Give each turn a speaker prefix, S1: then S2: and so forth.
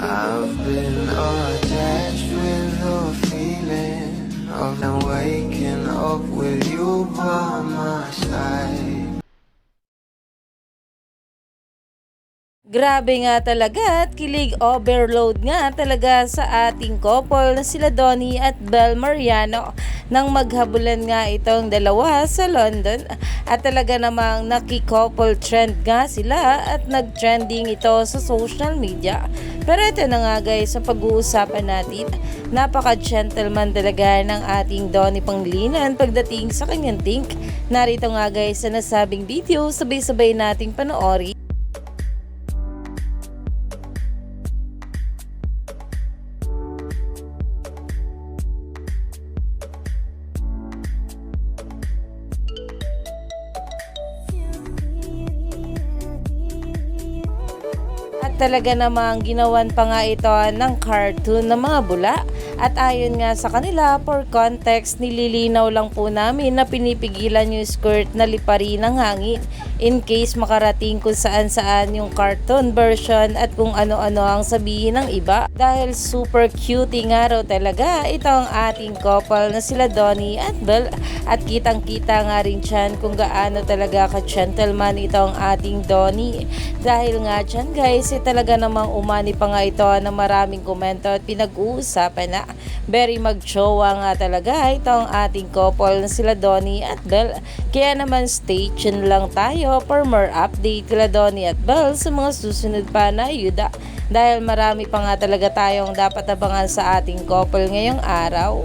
S1: I've been attached with the feeling of now waking up with you by my side.
S2: Grabe nga talaga at kilig overload nga talaga sa ating couple na sila Donnie at Bel Mariano nang maghabulan nga itong dalawa sa London at talaga namang naki-couple trend nga sila at nag-trending ito sa social media. Pero ito na nga guys, sa pag-uusapan natin, napaka-gentleman talaga ng ating Donnie Pangilinan pagdating sa kanyang think. Narito nga guys sa nasabing video, sabay-sabay nating panoorin. At talaga namang ginawan pa nga ito ng cartoon ng mga bula. At ayon nga sa kanila, for context, nililinaw lang po namin na pinipigilan yung skirt na liparin ng hangin in case makarating kung saan-saan yung cartoon version at kung ano-ano ang sabihin ng iba. Dahil super cutie nga raw talaga itong ating couple na sila Donnie at Bel. At kitang-kita nga rin dyan kung gaano talaga ka-gentleman itong ating Donnie. Dahil nga dyan guys, talaga namang umani pa nga ito na maraming komento at pinag-uusapan na very mag-jowa nga talaga itong ating couple na sila Donnie at Bel. Kaya naman stay tuned lang tayo for more update kila Donnie at Bel sa mga susunod pa na ayuda. Dahil marami pa nga talaga tayong dapat abangan sa ating couple ngayong araw.